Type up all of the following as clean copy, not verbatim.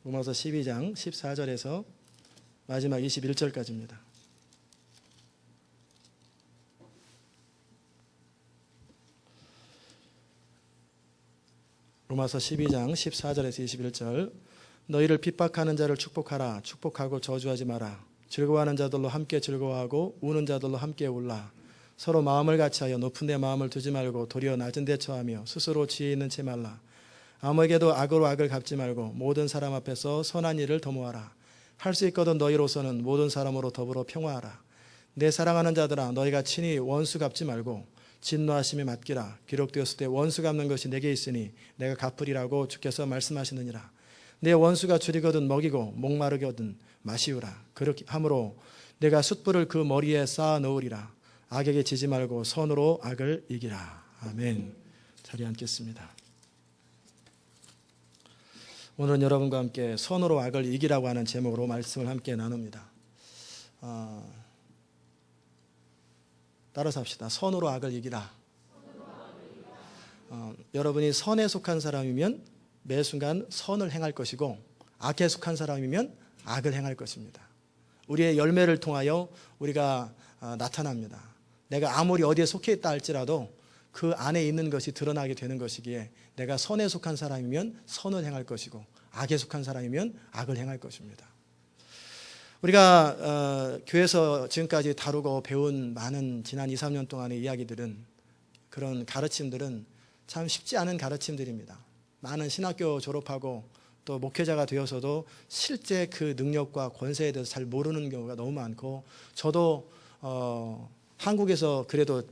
로마서 12장 14절에서 마지막 21절까지입니다. 로마서 12장 14절에서 21절. 너희를 핍박하는 자를 축복하라. 축복하고 저주하지 마라. 즐거워하는 자들로 함께 즐거워하고 우는 자들로 함께 울라. 서로 마음을 같이하여 높은 데 마음을 두지 말고 도리어 낮은 데 처하며 스스로 지혜 있는 채 말라. 아무에게도 악으로 악을 갚지 말고 모든 사람 앞에서 선한 일을 도모하라. 할 수 있거든 너희로서는 모든 사람으로 더불어 평화하라. 내 사랑하는 자들아, 너희가 친히 원수 갚지 말고 진노하심에 맡기라. 기록되었을 때 원수 갚는 것이 내게 있으니 내가 갚으리라고 주께서 말씀하시느니라. 내 원수가 줄이거든 먹이고 목마르거든 마시우라. 그렇게 함으로 내가 숯불을 그 머리에 쌓아 놓으리라. 악에게 지지 말고 선으로 악을 이기라. 아멘. 자리에 앉겠습니다. 오늘은 여러분과 함께 선으로 악을 이기라고 하는 제목으로 말씀을 함께 나눕니다. 따라서 합시다. 선으로 악을 이기라. 여러분이 선에 속한 사람이면 매 순간 선을 행할 것이고 악에 속한 사람이면 악을 행할 것입니다. 우리의 열매를 통하여 우리가 나타납니다. 내가 아무리 어디에 속해 있다 할지라도 그 안에 있는 것이 드러나게 되는 것이기에 내가 선에 속한 사람이면 선을 행할 것이고 악에 속한 사람이면 악을 행할 것입니다. 우리가 교회에서 지금까지 다루고 배운 많은 지난 2, 3년 동안의 이야기들은, 그런 가르침들은 참 쉽지 않은 가르침들입니다. 많은 신학교 졸업하고 또 목회자가 되어서도 실제 그 능력과 권세에 대해서 잘 모르는 경우가 너무 많고, 저도 한국에서 그래도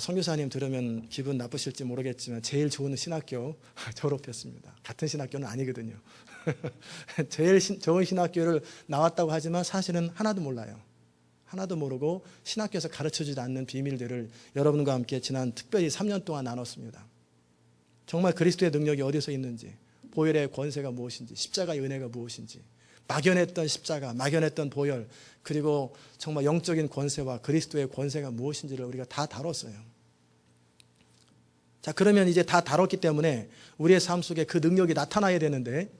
선교사님 들으면 기분 나쁘실지 모르겠지만 제일 좋은 신학교 졸업했습니다. 같은 신학교는 아니거든요. 제일 좋은 신학교를 나왔다고 하지만 사실은 하나도 몰라요. 하나도 모르고 신학교에서 가르쳐주지 않는 비밀들을 여러분과 함께 지난 특별히 3년 동안 나눴습니다. 정말 그리스도의 능력이 어디서 있는지, 보혈의 권세가 무엇인지, 십자가의 은혜가 무엇인지, 막연했던 십자가, 막연했던 보혈, 그리고 정말 영적인 권세와 그리스도의 권세가 무엇인지를 우리가 다 다뤘어요. 자, 그러면 이제 다 다뤘기 때문에 우리의 삶 속에 그 능력이 나타나야 되는데,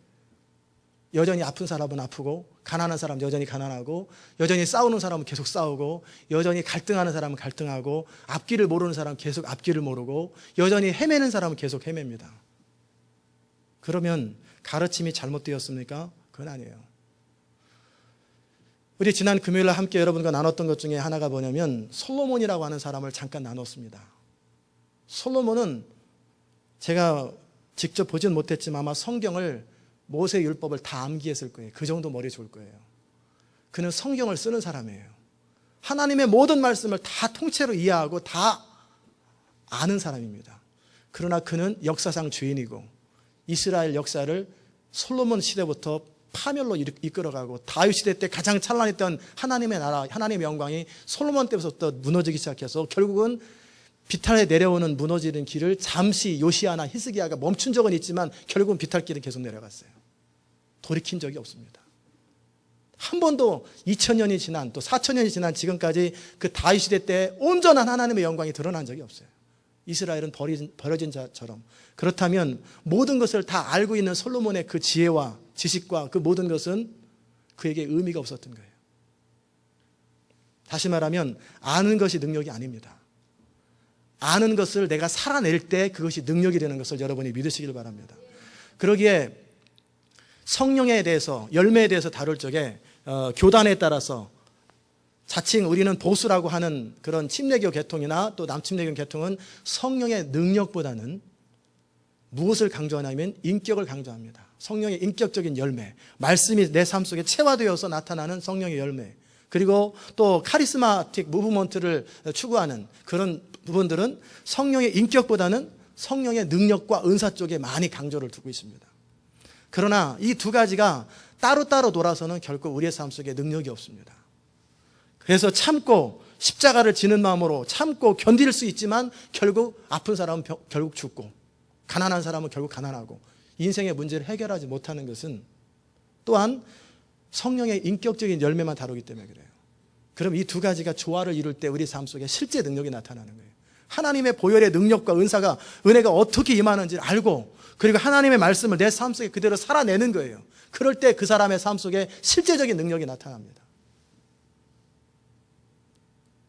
여전히 아픈 사람은 아프고, 가난한 사람은 여전히 가난하고, 여전히 싸우는 사람은 계속 싸우고, 여전히 갈등하는 사람은 갈등하고, 앞길을 모르는 사람은 계속 앞길을 모르고, 여전히 헤매는 사람은 계속 헤맵니다. 그러면 가르침이 잘못되었습니까? 그건 아니에요. 우리 지난 금요일에 함께 여러분과 나눴던 것 중에 하나가 뭐냐면 솔로몬이라고 하는 사람을 잠깐 나눴습니다. 솔로몬은 제가 직접 보진 못했지만 아마 성경을, 모세 율법을 다 암기했을 거예요. 그 정도 머리 좋을 거예요. 그는 성경을 쓰는 사람이에요. 하나님의 모든 말씀을 다 통째로 이해하고 다 아는 사람입니다. 그러나 그는 역사상 주인이고 이스라엘 역사를 솔로몬 시대부터 파멸로 이끌어가고 다윗 시대 때 가장 찬란했던 하나님의 나라, 하나님의 영광이 솔로몬 때부터 무너지기 시작해서 결국은 비탈에 내려오는 무너지는 길을 잠시 요시아나 히스기야가 멈춘 적은 있지만 결국은 비탈길은 계속 내려갔어요. 돌이킨 적이 없습니다. 한 번도 2000년이 지난, 또 4000년이 지난 지금까지 그 다윗 시대 때 온전한 하나님의 영광이 드러난 적이 없어요. 이스라엘은 버려진 자처럼. 그렇다면 모든 것을 다 알고 있는 솔로몬의 그 지혜와 지식과 그 모든 것은 그에게 의미가 없었던 거예요. 다시 말하면 아는 것이 능력이 아닙니다. 아는 것을 내가 살아낼 때 그것이 능력이 되는 것을 여러분이 믿으시길 바랍니다. 그러기에 성령에 대해서, 열매에 대해서 다룰 적에 교단에 따라서 자칭 우리는 보수라고 하는 그런 침례교 계통이나 또 남침례교 계통은 성령의 능력보다는 무엇을 강조하냐면 인격을 강조합니다. 성령의 인격적인 열매, 말씀이 내 삶 속에 체화되어서 나타나는 성령의 열매, 그리고 또 카리스마틱 무브먼트를 추구하는 그런 부분들은 성령의 인격보다는 성령의 능력과 은사 쪽에 많이 강조를 두고 있습니다. 그러나 이 두 가지가 따로따로 돌아서는 결코 우리의 삶 속에 능력이 없습니다. 그래서 참고 십자가를 지는 마음으로 참고 견딜 수 있지만 결국 아픈 사람은 결국 죽고, 가난한 사람은 결국 가난하고, 인생의 문제를 해결하지 못하는 것은 또한 성령의 인격적인 열매만 다루기 때문에 그래요. 그럼 이 두 가지가 조화를 이룰 때 우리 삶 속에 실제 능력이 나타나는 거예요. 하나님의 보혈의 능력과 은혜가 어떻게 임하는지를 알고, 그리고 하나님의 말씀을 내 삶 속에 그대로 살아내는 거예요. 그럴 때 그 사람의 삶 속에 실제적인 능력이 나타납니다.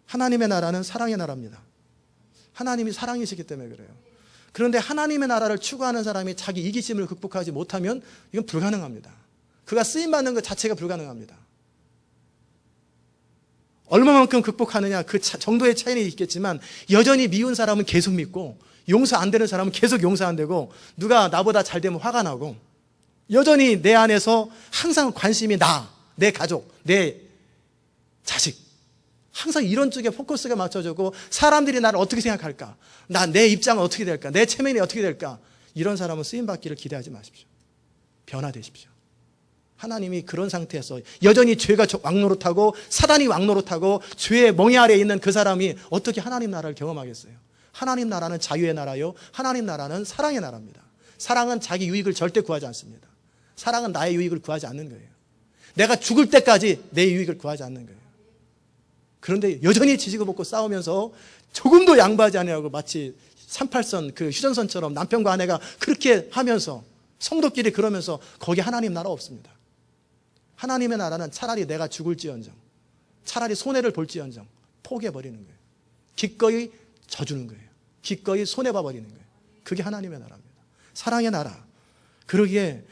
하나님의 나라는 사랑의 나라입니다. 하나님이 사랑이시기 때문에 그래요. 그런데 하나님의 나라를 추구하는 사람이 자기 이기심을 극복하지 못하면 이건 불가능합니다. 그가 쓰임받는 것 자체가 불가능합니다. 얼마만큼 극복하느냐 그 정도의 차이는 있겠지만, 여전히 미운 사람은 계속 믿고, 용서 안 되는 사람은 계속 용서 안 되고, 누가 나보다 잘 되면 화가 나고, 여전히 내 안에서 항상 관심이 내 가족, 내 자식, 항상 이런 쪽에 포커스가 맞춰지고, 사람들이 나를 어떻게 생각할까, 내 입장은 어떻게 될까, 내 체면이 어떻게 될까, 이런 사람은 쓰임받기를 기대하지 마십시오. 변화되십시오. 하나님이 그런 상태에서 여전히 죄가 왕노릇하고 사단이 왕노릇하고 죄의 멍에 아래에 있는 그 사람이 어떻게 하나님 나라를 경험하겠어요? 하나님 나라는 자유의 나라요, 하나님 나라는 사랑의 나라입니다. 사랑은 자기 유익을 절대 구하지 않습니다. 사랑은 나의 유익을 구하지 않는 거예요. 내가 죽을 때까지 내 유익을 구하지 않는 거예요. 그런데 여전히 지지고 볶고 싸우면서 조금도 양보하지 않으려고, 마치 38선 그 휴전선처럼 남편과 아내가 그렇게 하면서, 성도끼리 그러면서, 거기 하나님 나라 없습니다. 하나님의 나라는 차라리 내가 죽을지언정, 차라리 손해를 볼지언정 포기해버리는 거예요. 기꺼이 져주는 거예요. 기꺼이 손해봐버리는 거예요. 그게 하나님의 나라입니다. 사랑의 나라. 그러기에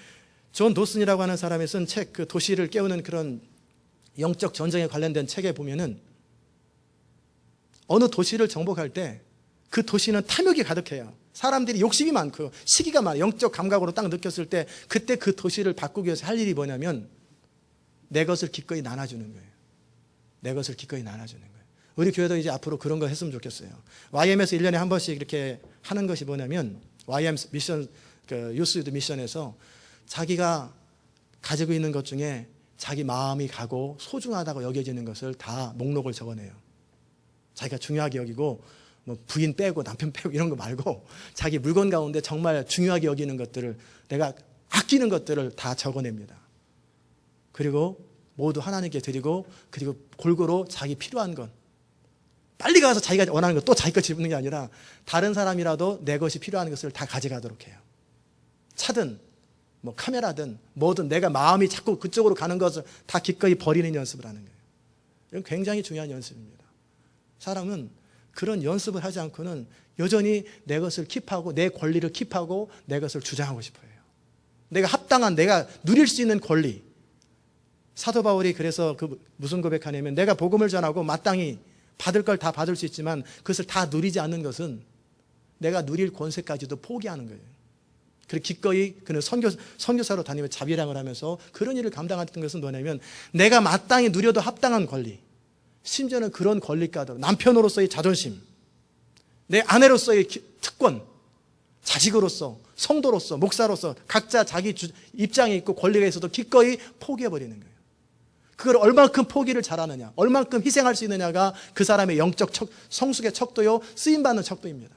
존 도슨이라고 하는 사람이 쓴 책, 그 도시를 깨우는 그런 영적 전쟁에 관련된 책에 보면은, 어느 도시를 정복할 때 그 도시는 탐욕이 가득해요. 사람들이 욕심이 많고 시기가 많아요. 영적 감각으로 딱 느꼈을 때, 그때 그 도시를 바꾸기 위해서 할 일이 뭐냐면, 내 것을 기꺼이 나눠주는 거예요. 내 것을 기꺼이 나눠주는 거예요. 우리 교회도 이제 앞으로 그런 거 했으면 좋겠어요. YM에서 1년에 한 번씩 이렇게 하는 것이 뭐냐면, YM 미션, 유스유드 미션에서 자기가 가지고 있는 것 중에 자기 마음이 가고 소중하다고 여겨지는 것을 다 목록을 적어내요. 자기가 중요하게 여기고, 뭐 부인 빼고 남편 빼고 이런 거 말고, 자기 물건 가운데 정말 중요하게 여기는 것들을, 내가 아끼는 것들을 다 적어냅니다. 그리고 모두 하나님께 드리고, 그리고 골고루 자기 필요한 건, 빨리 가서 자기가 원하는 것 또 자기 것 집는 게 아니라, 다른 사람이라도 내 것이 필요한 것을 다 가져가도록 해요. 차든 뭐 카메라든 뭐든 내가 마음이 자꾸 그쪽으로 가는 것을 다 기꺼이 버리는 연습을 하는 거예요. 이건 굉장히 중요한 연습입니다. 사람은 그런 연습을 하지 않고는 여전히 내 것을 킵하고, 내 권리를 킵하고, 내 것을 주장하고 싶어요. 내가 합당한, 내가 누릴 수 있는 권리. 사도 바울이 그래서 무슨 고백하냐면, 내가 복음을 전하고 마땅히 받을 걸 다 받을 수 있지만 그것을 다 누리지 않는 것은 내가 누릴 권세까지도 포기하는 거예요. 그리고 기꺼이 그는 선교사로 다니며 자비랑을 하면서 그런 일을 감당했던 것은 뭐냐면, 내가 마땅히 누려도 합당한 권리, 심지어는 그런 권리까지도, 남편으로서의 자존심, 내 아내로서의 특권, 자식으로서, 성도로서, 목사로서 각자 자기 입장이 있고 권리가 있어도 기꺼이 포기해버리는 거예요. 그걸 얼만큼 포기를 잘하느냐, 얼만큼 희생할 수 있느냐가 그 사람의 영적 성숙의 척도요, 쓰임받는 척도입니다.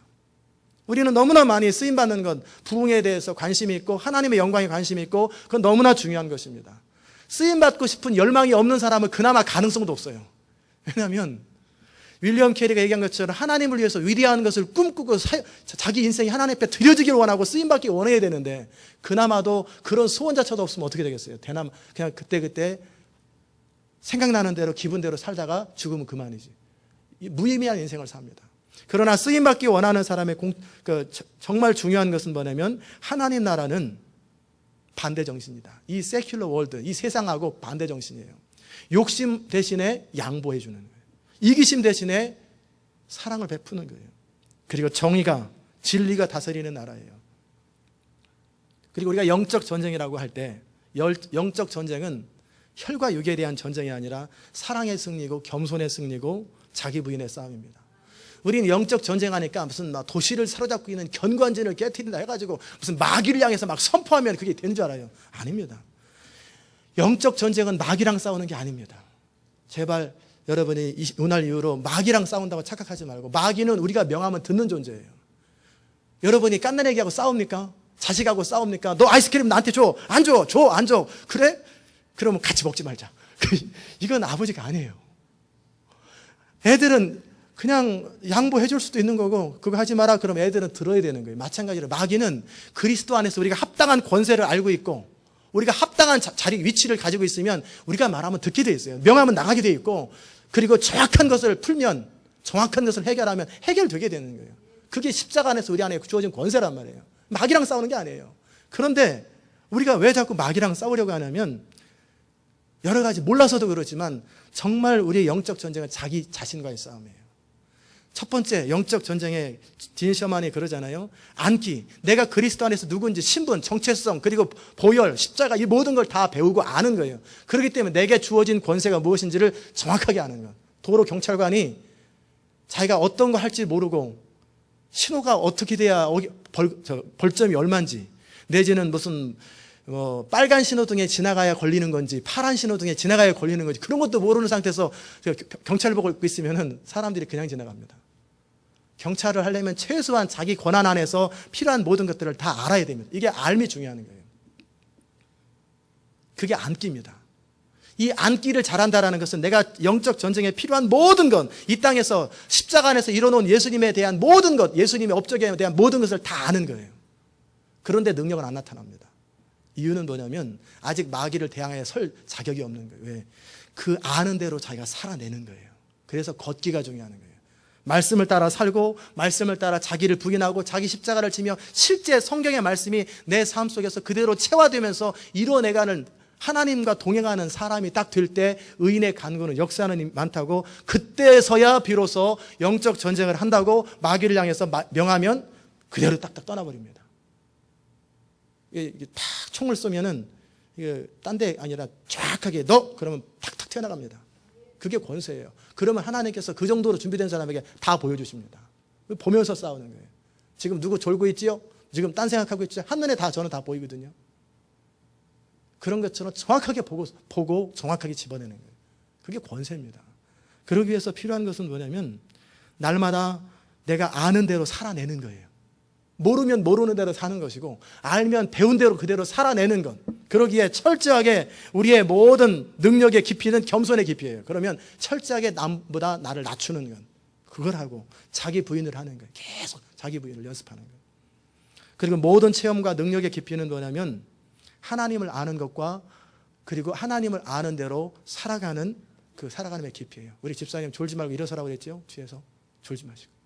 우리는 너무나 많이 쓰임받는 것, 부흥에 대해서 관심이 있고 하나님의 영광에 관심이 있고, 그건 너무나 중요한 것입니다. 쓰임받고 싶은 열망이 없는 사람은 그나마 가능성도 없어요. 왜냐하면 윌리엄 캐리가 얘기한 것처럼 하나님을 위해서 위대한 것을 꿈꾸고 자기 인생이 하나님 앞에 드려지기를 원하고 쓰임받기 원해야 되는데, 그나마도 그런 소원자처도 없으면 어떻게 되겠어요? 그냥 그때 생각나는 대로 기분대로 살다가 죽으면 그만이지. 무의미한 인생을 삽니다. 그러나 쓰임받기 원하는 사람의 정말 중요한 것은 뭐냐면, 하나님 나라는 반대 정신이다. 이 세큘러 월드, 이 세상하고 반대 정신이에요. 욕심 대신에 양보해 주는 거예요. 이기심 대신에 사랑을 베푸는 거예요. 그리고 정의가, 진리가 다스리는 나라예요. 그리고 우리가 영적 전쟁이라고 할 때, 영적 전쟁은 혈과 육에 대한 전쟁이 아니라 사랑의 승리고 겸손의 승리고 자기 부인의 싸움입니다. 우리는 영적 전쟁하니까 무슨 도시를 사로잡고 있는 견관진을 깨트린다 해가지고 무슨 마귀를 향해서 막 선포하면 그게 되는 줄 알아요. 아닙니다. 영적 전쟁은 마귀랑 싸우는 게 아닙니다. 제발 여러분이 오늘 이후로 마귀랑 싸운다고 착각하지 말고, 마귀는 우리가 명하면 듣는 존재예요. 여러분이 깐난애기하고 싸웁니까? 자식하고 싸웁니까? 너 아이스크림 나한테 줘. 안 줘. 줘. 안 줘. 그래? 그러면 같이 먹지 말자. 이건 아버지가 아니에요. 애들은 그냥 양보해 줄 수도 있는 거고, 그거 하지 마라 그럼 애들은 들어야 되는 거예요. 마찬가지로 마귀는 그리스도 안에서 우리가 합당한 권세를 알고 있고 우리가 합당한 자리 위치를 가지고 있으면 우리가 말하면 듣게 돼 있어요. 명하면 나가게 돼 있고, 그리고 정확한 것을 풀면, 정확한 것을 해결하면 해결되게 되는 거예요. 그게 십자가 안에서 우리 안에 주어진 권세란 말이에요. 마귀랑 싸우는 게 아니에요. 그런데 우리가 왜 자꾸 마귀랑 싸우려고 하냐면, 여러 가지 몰라서도 그렇지만 정말 우리의 영적 전쟁은 자기 자신과의 싸움이에요. 첫 번째 영적 전쟁에 딘 셔먼이 그러잖아요. 안기, 내가 그리스도 안에서 누군지, 신분, 정체성, 그리고 보혈, 십자가, 이 모든 걸 다 배우고 아는 거예요. 그렇기 때문에 내게 주어진 권세가 무엇인지를 정확하게 아는 것. 도로 경찰관이 자기가 어떤 거 할지 모르고 신호가 어떻게 돼야 벌점이 얼마인지, 내지는 무슨 빨간 신호등에 지나가야 걸리는 건지 파란 신호등에 지나가야 걸리는 건지 그런 것도 모르는 상태에서 경찰복을 입고 있으면 사람들이 그냥 지나갑니다. 경찰을 하려면 최소한 자기 권한 안에서 필요한 모든 것들을 다 알아야 됩니다. 이게 알미 중요한 거예요. 그게 안기입니다. 이 안기를 잘한다는 것은 내가 영적 전쟁에 필요한 모든 것, 이 땅에서 십자가 안에서 이뤄놓은 예수님에 대한 모든 것, 예수님의 업적에 대한 모든 것을 다 아는 거예요. 그런데 능력은 안 나타납니다. 이유는 뭐냐면 아직 마귀를 대항해 설 자격이 없는 거예요. 왜? 그 아는 대로 자기가 살아내는 거예요. 그래서 걷기가 중요한 거예요. 말씀을 따라 살고 말씀을 따라 자기를 부인하고 자기 십자가를 지며 실제 성경의 말씀이 내 삶 속에서 그대로 체화되면서 이루어내가는, 하나님과 동행하는 사람이 딱 될 때 의인의 간구는 역사하는 많다고, 그때서야 비로소 영적 전쟁을 한다고 마귀를 향해서 명하면 그대로 딱딱 떠나버립니다. 이게 탁 총을 쏘면은 이게 딴 데 아니라 정확하게 너 그러면 탁탁 튀어나갑니다. 그게 권세예요. 그러면 하나님께서 그 정도로 준비된 사람에게 다 보여주십니다. 보면서 싸우는 거예요. 지금 누구 졸고 있지요? 지금 딴 생각하고 있죠? 한눈에 다 저는 다 보이거든요. 그런 것처럼 정확하게 보고 정확하게 집어내는 거예요. 그게 권세입니다. 그러기 위해서 필요한 것은 뭐냐면 날마다 내가 아는 대로 살아내는 거예요. 모르면 모르는 대로 사는 것이고 알면 배운 대로 그대로 살아내는 것. 그러기에 철저하게 우리의 모든 능력의 깊이는 겸손의 깊이예요. 그러면 철저하게 남보다 나를 낮추는 것, 그걸 하고 자기 부인을 하는 거예요. 계속 자기 부인을 연습하는 거예요. 그리고 모든 체험과 능력의 깊이는 뭐냐면 하나님을 아는 것과 그리고 하나님을 아는 대로 살아가는 그 살아가는 깊이예요. 우리 집사님 졸지 말고 일어서라고 그랬죠? 뒤에서 졸지 마시고.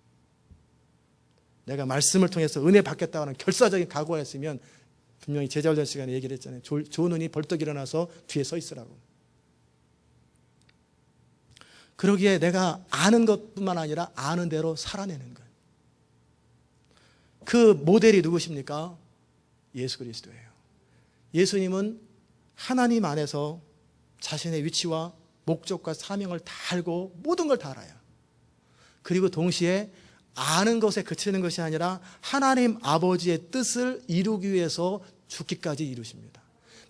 내가 말씀을 통해서 은혜 받겠다고 하는 결사적인 각오가 있으면 분명히 제자훈련 시간에 얘기를 했잖아요. 조는이 벌떡 일어나서 뒤에 서 있으라고. 그러기에 내가 아는 것뿐만 아니라 아는 대로 살아내는 거예요. 그 모델이 누구십니까? 예수 그리스도예요. 예수님은 하나님 안에서 자신의 위치와 목적과 사명을 다 알고 모든 걸 다 알아요. 그리고 동시에 아는 것에 그치는 것이 아니라 하나님 아버지의 뜻을 이루기 위해서 죽기까지 이루십니다.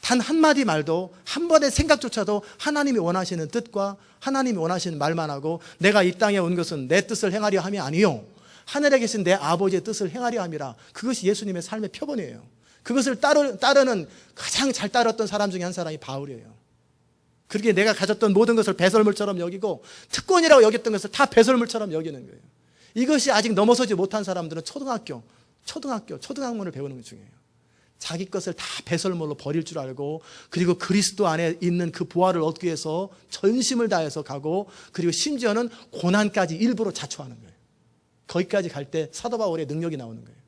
단 한마디 말도, 한 번의 생각조차도 하나님이 원하시는 뜻과 하나님이 원하시는 말만 하고, 내가 이 땅에 온 것은 내 뜻을 행하려 함이 아니요 하늘에 계신 내 아버지의 뜻을 행하려 함이라. 그것이 예수님의 삶의 표본이에요. 그것을 따르는 가장 잘 따랐던 사람 중에 한 사람이 바울이에요. 그렇게 내가 가졌던 모든 것을 배설물처럼 여기고 특권이라고 여겼던 것을 다 배설물처럼 여기는 거예요. 이것이 아직 넘어서지 못한 사람들은 초등학문을 배우는 것 중이에요. 자기 것을 다 배설물로 버릴 줄 알고, 그리고 그리스도 안에 있는 그 부활을 얻기 위해서 전심을 다해서 가고, 그리고 심지어는 고난까지 일부러 자초하는 거예요. 거기까지 갈 때 사도 바울의 능력이 나오는 거예요.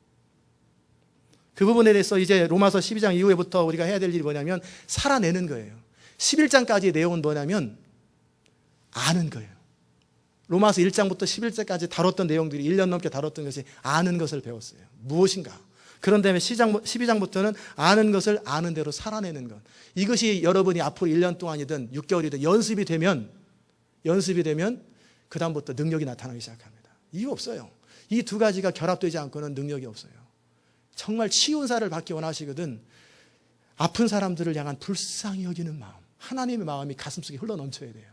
그 부분에 대해서 이제 로마서 12장 이후에부터 우리가 해야 될 일이 뭐냐면 살아내는 거예요. 11장까지의 내용은 뭐냐면 아는 거예요. 로마서 1장부터 11장까지 다뤘던 내용들이 1년 넘게 다뤘던 것이 아는 것을 배웠어요. 무엇인가? 그런 다음에 12장부터는 아는 것을 아는 대로 살아내는 것. 이것이 여러분이 앞으로 1년 동안이든 6개월이든 연습이 되면 그 다음부터 능력이 나타나기 시작합니다. 이유 없어요. 이 두 가지가 결합되지 않고는 능력이 없어요. 정말 치유사를 받기 원하시거든 아픈 사람들을 향한 불쌍히 여기는 마음, 하나님의 마음이 가슴속에 흘러넘쳐야 돼요.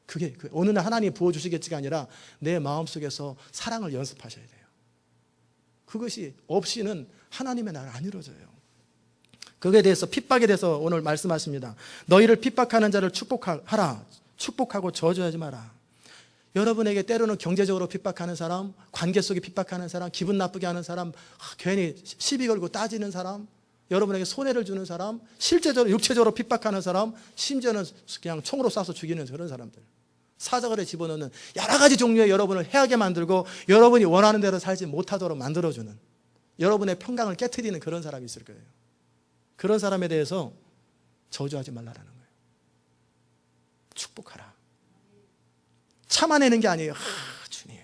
그게 어느 날 하나님이 부어주시겠지가 아니라 내 마음속에서 사랑을 연습하셔야 돼요. 그것이 없이는 하나님의 나라가 안 이루어져요. 그거에 대해서 핍박에 대해서 오늘 말씀하십니다. 너희를 핍박하는 자를 축복하라. 축복하고 저주하지 마라. 여러분에게 때로는 경제적으로 핍박하는 사람, 관계 속에 핍박하는 사람, 기분 나쁘게 하는 사람, 괜히 시비 걸고 따지는 사람, 여러분에게 손해를 주는 사람, 실제적으로 육체적으로 핍박하는 사람, 심지어는 그냥 총으로 쏴서 죽이는 그런 사람들, 사자굴에 집어넣는 여러 가지 종류의 여러분을 해하게 만들고 여러분이 원하는 대로 살지 못하도록 만들어주는, 여러분의 평강을 깨트리는 그런 사람이 있을 거예요. 그런 사람에 대해서 저주하지 말라라는 거예요. 축복하라. 참아내는 게 아니에요. 주님,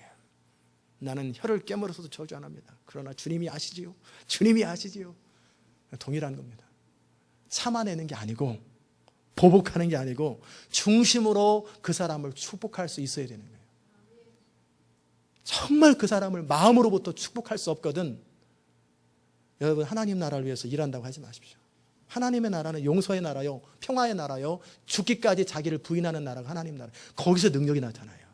나는 혀를 깨물어서도 저주 안 합니다. 그러나 주님이 아시지요. 주님이 아시지요. 동일한 겁니다. 참아내는 게 아니고, 보복하는 게 아니고, 중심으로 그 사람을 축복할 수 있어야 되는 거예요. 정말 그 사람을 마음으로부터 축복할 수 없거든. 여러분, 하나님 나라를 위해서 일한다고 하지 마십시오. 하나님의 나라는 용서의 나라요, 평화의 나라요, 죽기까지 자기를 부인하는 나라가 하나님 나라. 거기서 능력이 나타나요.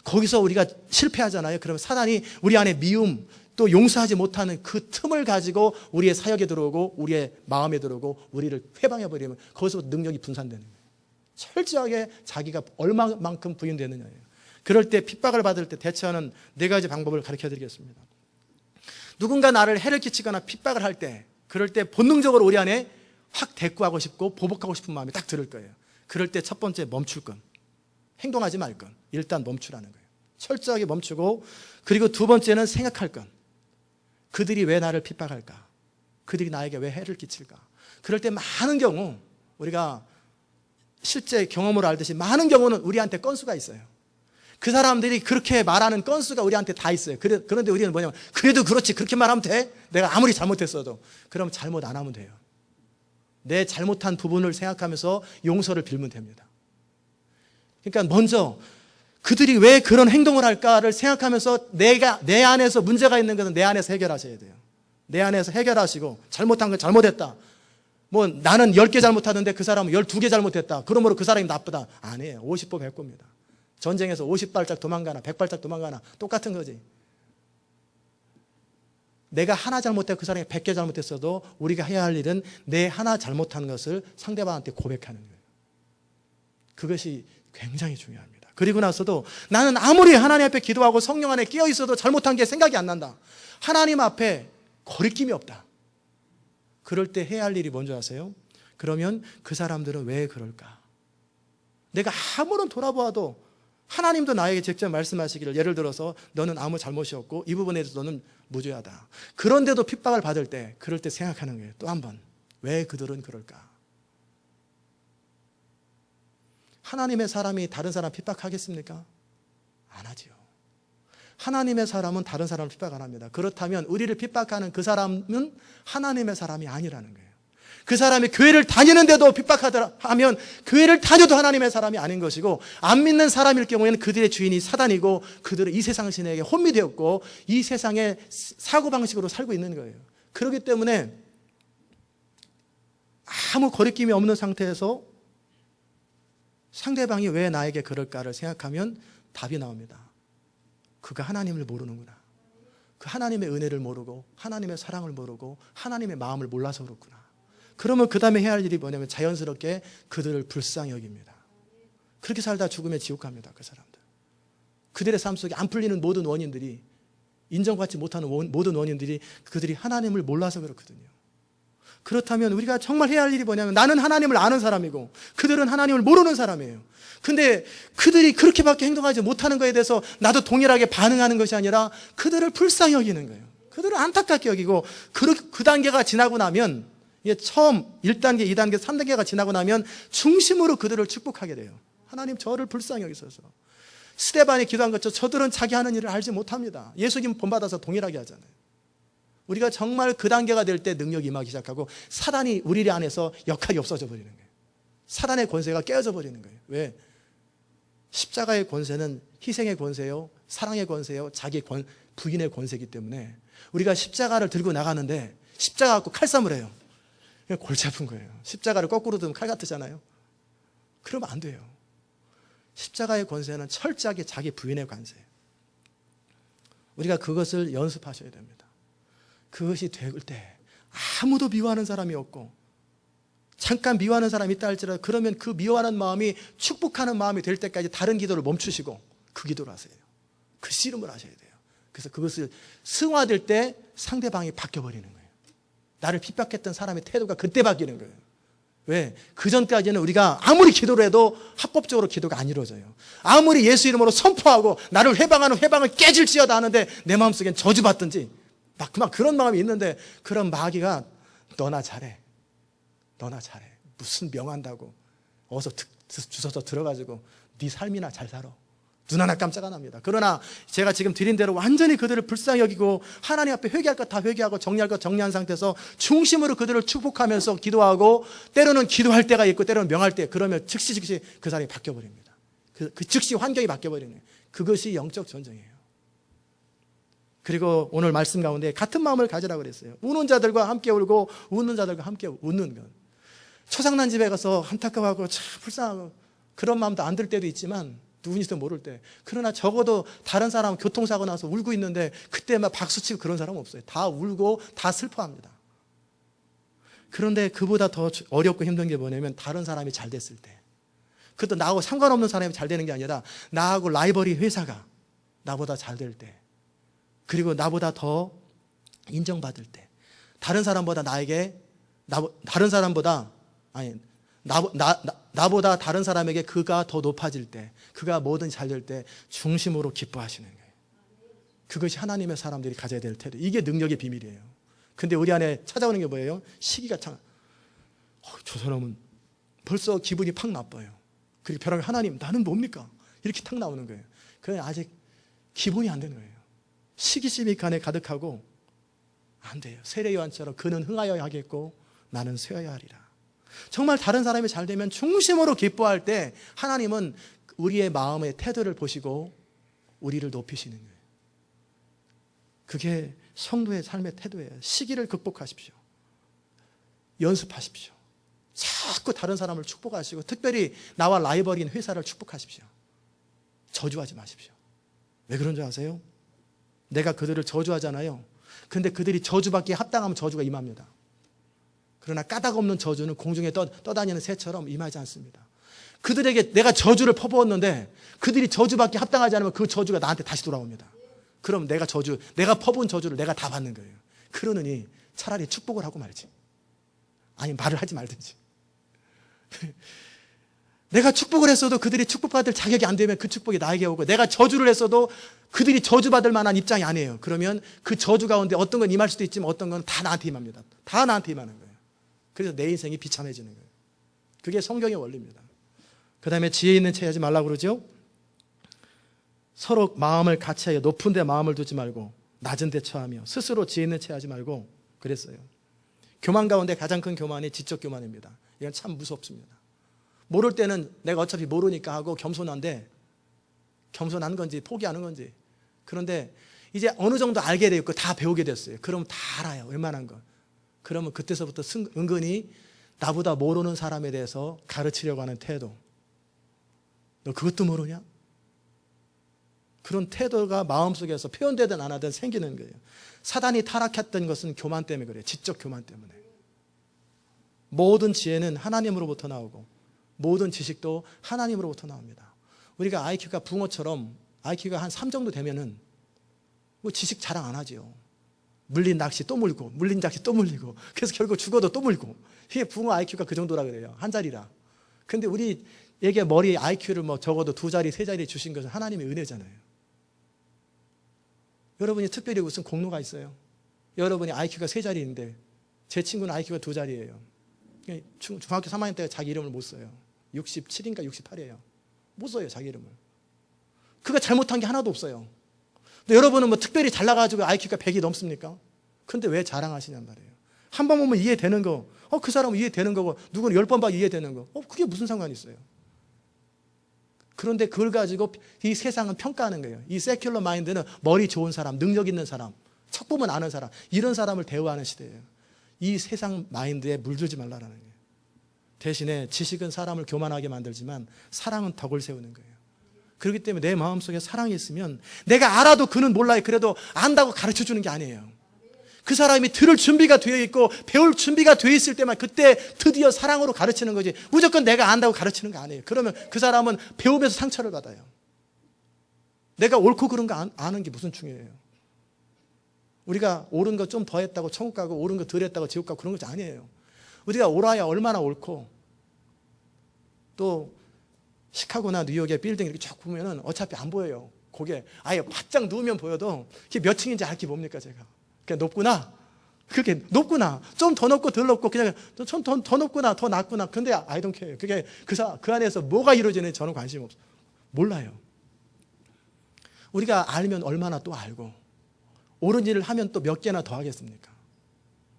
거기서 우리가 실패하잖아요. 그러면 사단이 우리 안에 미움, 또 용서하지 못하는 그 틈을 가지고 우리의 사역에 들어오고 우리의 마음에 들어오고 우리를 회방해버리면 거기서 능력이 분산되는 거예요. 철저하게 자기가 얼마만큼 부인되느냐예요. 그럴 때 핍박을 받을 때 대처하는 4가지 방법을 가르쳐 드리겠습니다. 누군가 나를 해를 끼치거나 핍박을 할 때, 그럴 때 본능적으로 우리 안에 확 대꾸하고 싶고 보복하고 싶은 마음이 딱 들을 거예요. 그럴 때 첫 번째, 멈출 건. 행동하지 말 건. 일단 멈추라는 거예요. 철저하게 멈추고, 그리고 2번째는 생각할 건. 그들이 왜 나를 핍박할까? 그들이 나에게 왜 해를 끼칠까? 그럴 때 많은 경우, 우리가 실제 경험으로 알듯이 많은 경우는 우리한테 건수가 있어요. 그 사람들이 그렇게 말하는 건수가 우리한테 다 있어요. 그런데 우리는 뭐냐면, 그래도 그렇지, 그렇게 말하면 돼? 내가 아무리 잘못했어도. 그럼 잘못 안 하면 돼요. 내 잘못한 부분을 생각하면서 용서를 빌면 됩니다. 그러니까 먼저 그들이 왜 그런 행동을 할까를 생각하면서 내 안에서 문제가 있는 것은 내 안에서 해결하셔야 돼요. 내 안에서 해결하시고, 잘못한 건 잘못했다. 뭐 나는 10개 잘못하는데 그 사람은 12개 잘못했다. 그러므로 그 사람이 나쁘다. 아니에요. 50보 100보입니다. 전쟁에서 50발짝 도망가나 100발짝 도망가나 똑같은 거지. 내가 하나 잘못했고 그 사람이 100개 잘못했어도 우리가 해야 할 일은 내 하나 잘못한 것을 상대방한테 고백하는 거예요. 그것이 굉장히 중요합니다. 그리고 나서도 나는 아무리 하나님 앞에 기도하고 성령 안에 끼어 있어도 잘못한 게 생각이 안 난다. 하나님 앞에 거리낌이 없다. 그럴 때 해야 할 일이 뭔지 아세요? 그러면 그 사람들은 왜 그럴까? 내가 아무런 돌아보아도 하나님도 나에게 직접 말씀하시기를, 예를 들어서 너는 아무 잘못이 없고 이 부분에 대해서 너는 무죄하다. 그런데도 핍박을 받을 때, 그럴 때 생각하는 거예요. 또 한 번, 왜 그들은 그럴까? 하나님의 사람이 다른 사람 핍박하겠습니까? 안 하지요. 하나님의 사람은 다른 사람을 핍박 안 합니다. 그렇다면 우리를 핍박하는 그 사람은 하나님의 사람이 아니라는 거예요. 그 사람이 교회를 다니는데도 핍박하더라 하면 교회를 다녀도 하나님의 사람이 아닌 것이고, 안 믿는 사람일 경우에는 그들의 주인이 사단이고 그들은 이 세상 신에게 혼미되었고 이 세상의 사고방식으로 살고 있는 거예요. 그렇기 때문에 아무 거리낌이 없는 상태에서 상대방이 왜 나에게 그럴까를 생각하면 답이 나옵니다. 그가 하나님을 모르는구나. 그 하나님의 은혜를 모르고 하나님의 사랑을 모르고 하나님의 마음을 몰라서 그렇구나. 그러면 그 다음에 해야 할 일이 뭐냐면 자연스럽게 그들을 불쌍히 여깁니다. 그렇게 살다 죽음에 지옥 갑니다. 그 사람들. 그들의 삶 속에 안 풀리는 모든 원인들이, 인정받지 못하는 모든 원인들이 그들이 하나님을 몰라서 그렇거든요. 그렇다면 우리가 정말 해야 할 일이 뭐냐면, 나는 하나님을 아는 사람이고 그들은 하나님을 모르는 사람이에요. 근데 그들이 그렇게밖에 행동하지 못하는 것에 대해서 나도 동일하게 반응하는 것이 아니라 그들을 불쌍히 여기는 거예요. 그들을 안타깝게 여기고, 그 단계가 지나고 나면, 이게 처음 1단계, 2단계, 3단계가 지나고 나면 중심으로 그들을 축복하게 돼요. 하나님, 저를 불쌍히 여기소서. 스데반이 기도한 것처럼 저들은 자기 하는 일을 알지 못합니다. 예수님 본받아서 동일하게 하잖아요. 우리가 정말 그 단계가 될 때 능력이 임하기 시작하고 사단이 우리 안에서 역할이 없어져 버리는 거예요. 사단의 권세가 깨어져 버리는 거예요. 왜? 십자가의 권세는 희생의 권세요, 사랑의 권세요, 자기 부인의 권세이기 때문에 우리가 십자가를 들고 나가는데 십자가 갖고 칼싸움을 해요. 골치 아픈 거예요. 십자가를 거꾸로 들면 칼 같으잖아요. 그러면 안 돼요. 십자가의 권세는 철저하게 자기 부인의 권세예요. 우리가 그것을 연습하셔야 됩니다. 그것이 될 때 아무도 미워하는 사람이 없고, 잠깐 미워하는 사람이 있다 할지라도 그러면 그 미워하는 마음이 축복하는 마음이 될 때까지 다른 기도를 멈추시고 그 기도를 하세요. 그 씨름을 하셔야 돼요. 그래서 그것을 승화될 때 상대방이 바뀌어버리는 거예요. 나를 핍박했던 사람의 태도가 그때 바뀌는 거예요. 왜? 그 전까지는 우리가 아무리 기도를 해도 합법적으로 기도가 안 이루어져요. 아무리 예수 이름으로 선포하고 나를 회방하는 회방을 깨질지어다 하는데 내 마음속엔 저주받든지 막 그런 마음이 있는데, 그런 마귀가 너나 잘해, 너나 잘해, 무슨 명한다고 어서 주워서 들어가지고 네 삶이나 잘 살아, 눈 하나 깜짝 안 합니다. 그러나 제가 지금 드린 대로 완전히 그들을 불쌍히 여기고 하나님 앞에 회개할 것 다 회개하고 정리할 것 정리한 상태에서 중심으로 그들을 축복하면서 기도하고, 때로는 기도할 때가 있고 때로는 명할 때, 그러면 즉시 그 사람이 바뀌어버립니다. 그 즉시 환경이 바뀌어버리는 거예요. 그것이 영적 전쟁이에요. 그리고 오늘 말씀 가운데 같은 마음을 가지라고 그랬어요. 우는 자들과 함께 울고 웃는 자들과 함께 웃는 것. 초상난 집에 가서 안타까워하고 참 불쌍하고 그런 마음도 안 들 때도 있지만, 누군지도 모를 때. 그러나 적어도 다른 사람 교통사고 나서 울고 있는데 그때 막 박수치고 그런 사람은 없어요. 다 울고 다 슬퍼합니다. 그런데 그보다 더 어렵고 힘든 게 뭐냐면, 다른 사람이 잘 됐을 때, 그것도 나하고 상관없는 사람이 잘 되는 게 아니라 나하고 라이벌이 회사가 나보다 잘 될 때, 그리고 나보다 더 인정받을 때, 다른 사람보다 나보다 다른 사람에게 그가 더 높아질 때, 그가 뭐든지 잘 될 때 중심으로 기뻐하시는 거예요. 그것이 하나님의 사람들이 가져야 될 태도. 이게 능력의 비밀이에요. 근데 우리 안에 찾아오는 게 뭐예요? 시기가 참, 저 사람은 벌써 기분이 팍 나빠요. 그리고 벼랑 하나님, 나는 뭡니까? 이렇게 탁 나오는 거예요. 그건 아직 기본이 안 되는 거예요. 시기심이 간에 가득하고 안 돼요. 세례 요한처럼 그는 흥하여 하겠고 나는 쇠하여 하리라. 정말 다른 사람이 잘 되면 중심으로 기뻐할 때 하나님은 우리의 마음의 태도를 보시고 우리를 높이시는 거예요. 그게 성도의 삶의 태도예요. 시기를 극복하십시오. 연습하십시오. 자꾸 다른 사람을 축복하시고, 특별히 나와 라이벌인 회사를 축복하십시오. 저주하지 마십시오. 왜 그런 줄 아세요? 내가 그들을 저주하잖아요. 근데 그들이 저주받기에 합당하면 저주가 임합니다. 그러나 까닭 없는 저주는 공중에 떠다니는 새처럼 임하지 않습니다. 그들에게 내가 저주를 퍼부었는데 그들이 저주받기 합당하지 않으면 그 저주가 나한테 다시 돌아옵니다. 그럼 내가 퍼부은 저주를 내가 다 받는 거예요. 그러느니 차라리 축복을 하고 말지, 아니 말을 하지 말든지. 내가 축복을 했어도 그들이 축복받을 자격이 안 되면 그 축복이 나에게 오고, 내가 저주를 했어도 그들이 저주받을 만한 입장이 아니에요. 그러면 그 저주 가운데 어떤 건 임할 수도 있지만 어떤 건 다 나한테 임합니다. 다 나한테 임하는 거예요. 그래서 내 인생이 비참해지는 거예요. 그게 성경의 원리입니다. 그 다음에 지혜 있는 체하지 말라고 그러죠. 서로 마음을 같이하여 높은 데 마음을 두지 말고 낮은 데 처하며 스스로 지혜 있는 체하지 말고 그랬어요. 교만 가운데 가장 큰 교만이 지적 교만입니다. 이건 참 무섭습니다. 모를 때는 내가 어차피 모르니까 하고 겸손한데, 겸손한 건지 포기하는 건지. 그런데 이제 어느 정도 알게 되고 다 배우게 됐어요. 그러면 다 알아요, 웬만한 건. 그러면 그때서부터 은근히 나보다 모르는 사람에 대해서 가르치려고 하는 태도. 너 그것도 모르냐? 그런 태도가 마음속에서 표현되든 안 하든 생기는 거예요. 사단이 타락했던 것은 교만 때문에 그래요. 지적 교만 때문에. 모든 지혜는 하나님으로부터 나오고 모든 지식도 하나님으로부터 나옵니다. 우리가 IQ가 붕어처럼 IQ가 한 3 정도 되면은 뭐 지식 자랑 안 하죠. 물린 낚시 또 물고, 물린 낚시 또 물리고, 그래서 결국 죽어도 또 물고. 이게 붕어 IQ가 그 정도라 그래요. 한 자리라. 근데 우리에게 머리 IQ를 뭐 적어도 2자리, 3자리 주신 것은 하나님의 은혜잖아요. 여러분이 특별히 무슨 공로가 있어요? 여러분이 IQ가 3자리인데 제 친구는 IQ가 2자리예요. 중학교 3학년 때 자기 이름을 못 써요. 67인가 68이에요. 못 써요, 자기 이름을. 그가 잘못한 게 하나도 없어요. 근데 여러분은 뭐 특별히 잘나가지고 IQ가 100이 넘습니까? 근데 왜 자랑하시냔 말이에요. 한 번 보면 이해되는 거, 그 사람은 이해되는 거고, 누구는 10번 봐 이해되는 거, 그게 무슨 상관이 있어요? 그런데 그걸 가지고 이 세상은 평가하는 거예요. 이 세큘러 마인드는 머리 좋은 사람, 능력 있는 사람, 척 보면 아는 사람, 이런 사람을 대우하는 시대예요. 이 세상 마인드에 물들지 말라는 거예요. 대신에 지식은 사람을 교만하게 만들지만 사랑은 덕을 세우는 거예요. 그렇기 때문에 내 마음속에 사랑이 있으면 내가 알아도 그는 몰라요. 그래도 안다고 가르쳐주는 게 아니에요. 그 사람이 들을 준비가 되어 있고 배울 준비가 되어 있을 때만 그때 드디어 사랑으로 가르치는 거지, 무조건 내가 안다고 가르치는 거 아니에요. 그러면 그 사람은 배우면서 상처를 받아요. 내가 옳고 그른 거 아는 게 무슨 중요해요. 우리가 옳은 거 좀 더 했다고 천국 가고 옳은 거 덜 했다고 지옥 가고 그런 것이 아니에요. 우리가 옳아야 얼마나 옳고, 또 시카고나 뉴욕의 빌딩 이렇게 쭉 보면은 어차피 안 보여요. 고개 아예 바짝 누우면 보여도 그게 몇 층인지 알게 뭡니까 제가. 그게 높구나. 그게 높구나. 좀 더 높고 덜 높고 그냥 좀 더 높구나 더 낮구나. 근데 I don't care. 그게 그 안에서 뭐가 이루어지는지 저는 관심 없어요. 몰라요. 우리가 알면 얼마나 또 알고 옳은 일을 하면 또 몇 개나 더 하겠습니까?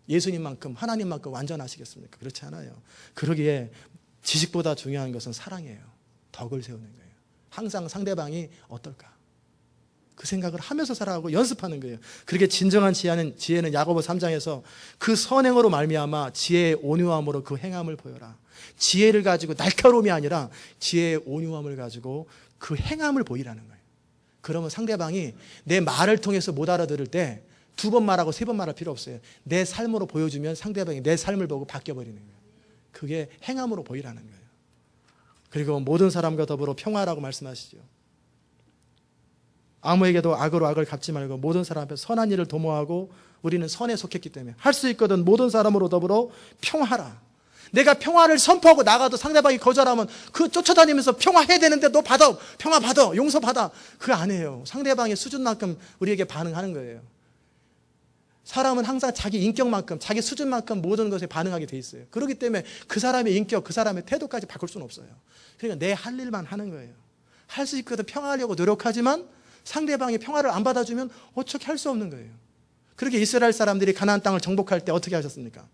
예수님만큼 하나님만큼 완전하시겠습니까? 그렇지 않아요. 그러기에 지식보다 중요한 것은 사랑이에요. 덕을 세우는 거예요. 항상 상대방이 어떨까? 그 생각을 하면서 살아가고 연습하는 거예요. 그렇게 진정한 지혜는 야고보 3장에서 그 선행으로 말미암아 지혜의 온유함으로 그 행함을 보여라. 지혜를 가지고 날카로움이 아니라 지혜의 온유함을 가지고 그 행함을 보이라는 거예요. 그러면 상대방이 내 말을 통해서 못 알아들을 때 2번 말하고 3번 말할 필요 없어요. 내 삶으로 보여주면 상대방이 내 삶을 보고 바뀌어버리는 거예요. 그게 행함으로 보이라는 거예요. 그리고 모든 사람과 더불어 평화라고 말씀하시죠. 아무에게도 악으로 악을 갚지 말고 모든 사람 앞에 선한 일을 도모하고 우리는 선에 속했기 때문에 할 수 있거든 모든 사람으로 더불어 평화하라. 내가 평화를 선포하고 나가도 상대방이 거절하면 그 쫓아다니면서 평화해야 되는데 너 받아, 평화 받아, 용서 받아. 그거 아니에요. 상대방의 수준만큼 우리에게 반응하는 거예요. 사람은 항상 자기 인격만큼, 자기 수준만큼 모든 것에 반응하게 돼 있어요. 그렇기 때문에 그 사람의 인격, 그 사람의 태도까지 바꿀 수는 없어요. 그러니까 내 할 일만 하는 거예요. 할 수 있거든 평화하려고 노력하지만 상대방이 평화를 안 받아주면 어떻게 할 수 없는 거예요. 그렇게 이스라엘 사람들이 가나안 땅을 정복할 때 어떻게 하셨습니까?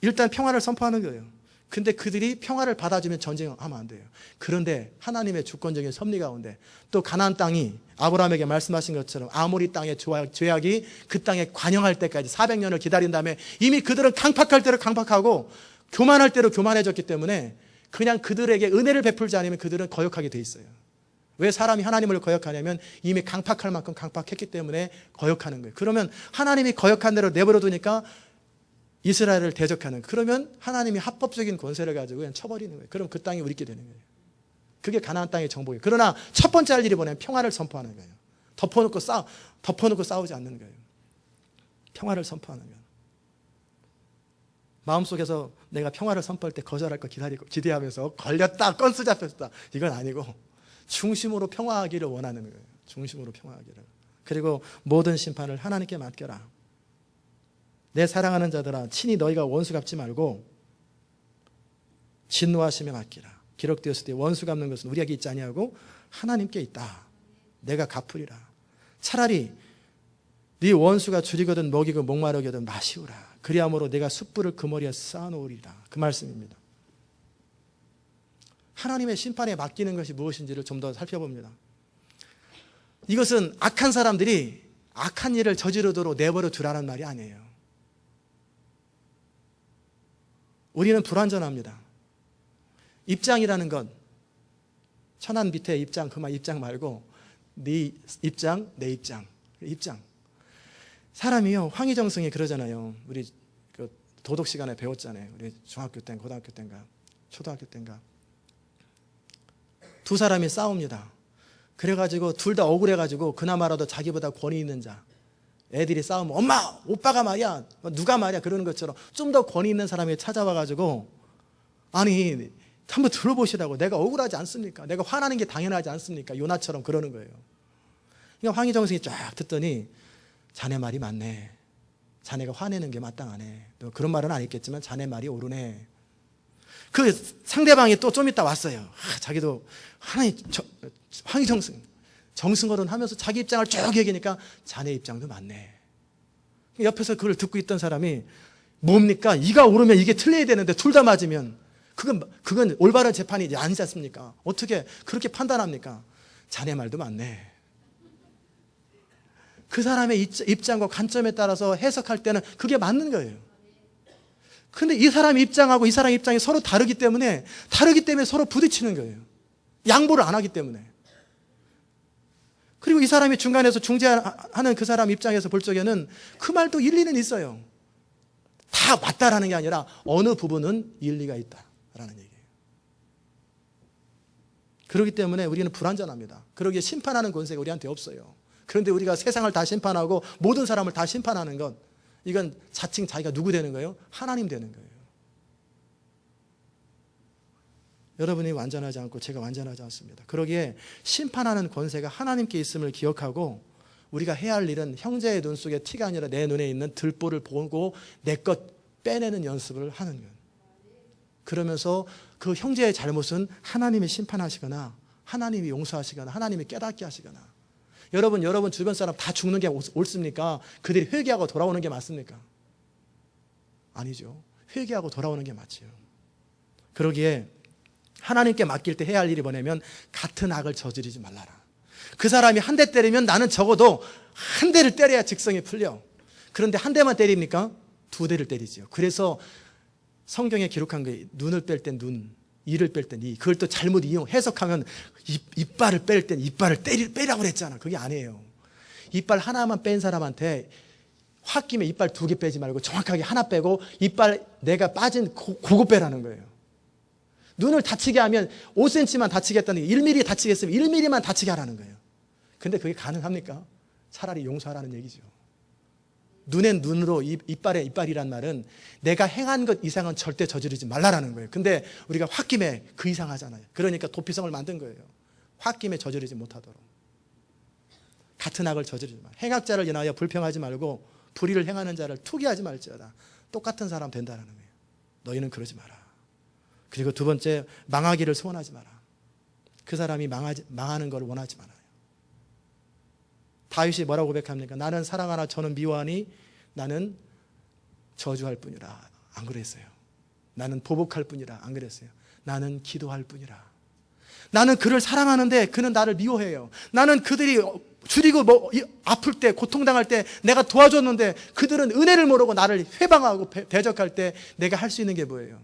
일단 평화를 선포하는 거예요. 근데 그들이 평화를 받아주면 전쟁하면 안 돼요. 그런데 하나님의 주권적인 섭리 가운데 또 가나안 땅이 아브라함에게 말씀하신 것처럼 아모리 땅의 죄악이 그 땅에 관영할 때까지 400년을 기다린 다음에 이미 그들은 강팍할 대로 강팍하고 교만할 대로 교만해졌기 때문에 그냥 그들에게 은혜를 베풀지 않으면 그들은 거역하게 돼 있어요. 왜 사람이 하나님을 거역하냐면 이미 강팍할 만큼 강팍했기 때문에 거역하는 거예요. 그러면 하나님이 거역한 대로 내버려 두니까 이스라엘을 대적하는, 그러면 하나님이 합법적인 권세를 가지고 그냥 쳐버리는 거예요. 그럼 그 땅이 우리께 되는 거예요. 그게 가나안 땅의 정복이에요. 그러나 첫 번째 할 일이 뭐냐면 평화를 선포하는 거예요. 덮어놓고 싸우지 않는 거예요. 평화를 선포하는 거예요. 마음속에서 내가 평화를 선포할 때 거절할 거 기대하면서 걸렸다, 건수 잡혔다, 이건 아니고 중심으로 평화하기를 원하는 거예요. 중심으로 평화하기를. 그리고 모든 심판을 하나님께 맡겨라. 내 사랑하는 자들아, 친히 너희가 원수 갚지 말고 진노하심에 맡기라. 기록되었을 때 원수 갚는 것은 우리에게 있지 아니하고 하나님께 있다. 내가 갚으리라. 차라리 네 원수가 줄이거든 먹이고 목마르거든 마시우라. 그리함으로 내가 숯불을 그 머리에 쌓아놓으리라. 그 말씀입니다. 하나님의 심판에 맡기는 것이 무엇인지를 좀 더 살펴봅니다. 이것은 악한 사람들이 악한 일을 저지르도록 내버려 두라는 말이 아니에요. 우리는 불완전합니다. 입장이라는 건 천안 밑에 입장, 그만 입장 말고 네 입장, 내 입장. 사람이요, 황희정승이 그러잖아요. 우리 그 도덕 시간에 배웠잖아요. 우리 중학교 때, 고등학교 때인가, 초등학교 때인가. 두 사람이 싸웁니다. 그래가지고 둘 다 억울해가지고 그나마라도 자기보다 권위 있는 자, 애들이 싸우면 엄마, 오빠가 말이야, 누가 말이야 그러는 것처럼 좀 더 권위 있는 사람이 찾아와가지고 아니 한번 들어보시라고, 내가 억울하지 않습니까? 내가 화나는 게 당연하지 않습니까? 요나처럼 그러는 거예요. 그러니까 황희정승이 쫙 듣더니 자네 말이 맞네. 자네가 화내는 게 마땅하네. 그런 말은 안 했겠지만 자네 말이 옳으네. 그 상대방이 또 좀 이따 왔어요. 자기도 황희정승 정승어른 하면서 자기 입장을 쭉 얘기하니까 자네 입장도 맞네. 옆에서 그걸 듣고 있던 사람이 뭡니까? 이가 옳으면 이게 틀려야 되는데 둘 다 맞으면 그건 올바른 재판이 아니지 않습니까? 어떻게 그렇게 판단합니까? 자네 말도 맞네. 그 사람의 입장과 관점에 따라서 해석할 때는 그게 맞는 거예요. 근데 이 사람 입장하고 이 사람 입장이 서로 다르기 때문에 서로 부딪히는 거예요. 양보를 안 하기 때문에. 그리고 이 사람이 중간에서 중재하는 그 사람 입장에서 볼 적에는 그 말도 일리는 있어요. 다 맞다라는 게 아니라 어느 부분은 일리가 있다라는 얘기예요. 그렇기 때문에 우리는 불완전합니다. 그러기에 심판하는 권세가 우리한테 없어요. 그런데 우리가 세상을 다 심판하고 모든 사람을 다 심판하는 것, 이건 자칭 자기가 누구 되는 거예요? 하나님 되는 거예요. 여러분이 완전하지 않고 제가 완전하지 않습니다. 그러기에 심판하는 권세가 하나님께 있음을 기억하고 우리가 해야 할 일은 형제의 눈 속에 티가 아니라 내 눈에 있는 들보를 보고 내 것 빼내는 연습을 하는 거예요. 그러면서 그 형제의 잘못은 하나님이 심판하시거나 하나님이 용서하시거나 하나님이 깨닫게 하시거나. 여러분 주변 사람 다 죽는 게 옳습니까? 그들이 회개하고 돌아오는 게 맞습니까? 아니죠. 회개하고 돌아오는 게 맞지요. 그러기에 하나님께 맡길 때 해야 할 일이 뭐냐면 같은 악을 저지르지 말라라. 그 사람이 한 대 때리면 나는 적어도 한 대를 때려야 직성이 풀려. 그런데 한 대만 때립니까? 두 대를 때리지요. 그래서 성경에 기록한 거예요. 눈을 뺄 땐 눈, 이를 뺄 땐 이. 그걸 또 잘못 해석하면 이빨을 뺄 땐 이빨을 빼라고 그랬잖아. 그게 아니에요. 이빨 하나만 뺀 사람한테 홧김에 이빨 2개 빼지 말고 정확하게 하나 빼고 이빨 내가 빠진 그거 빼라는 거예요. 눈을 다치게 하면 5cm만 다치게 했다는 게 1mm 다치게 했으면 1mm만 다치게 하라는 거예요. 근데 그게 가능합니까? 차라리 용서하라는 얘기죠. 눈엔 눈으로 이빨에 이빨이란 말은 내가 행한 것 이상은 절대 저지르지 말라라는 거예요. 근데 우리가 홧김에 그 이상 하잖아요. 그러니까 도피성을 만든 거예요. 홧김에 저지르지 못하도록. 같은 악을 저지르지 마. 행악자를 인하여 불평하지 말고 불의를 행하는 자를 투기하지 말지어다. 똑같은 사람 된다는 거예요. 너희는 그러지 마라. 그리고 두 번째, 망하기를 소원하지 마라. 그 사람이 망하는 걸 원하지 말아요. 다윗이 뭐라고 고백합니까? 나는 사랑하나 저는 미워하니 나는 저주할 뿐이라. 안 그랬어요. 나는 보복할 뿐이라. 안 그랬어요. 나는 기도할 뿐이라. 나는 그를 사랑하는데 그는 나를 미워해요. 나는 그들이 줄이고 아플 때 고통당할 때 내가 도와줬는데 그들은 은혜를 모르고 나를 회방하고 대적할 때 내가 할 수 있는 게 뭐예요?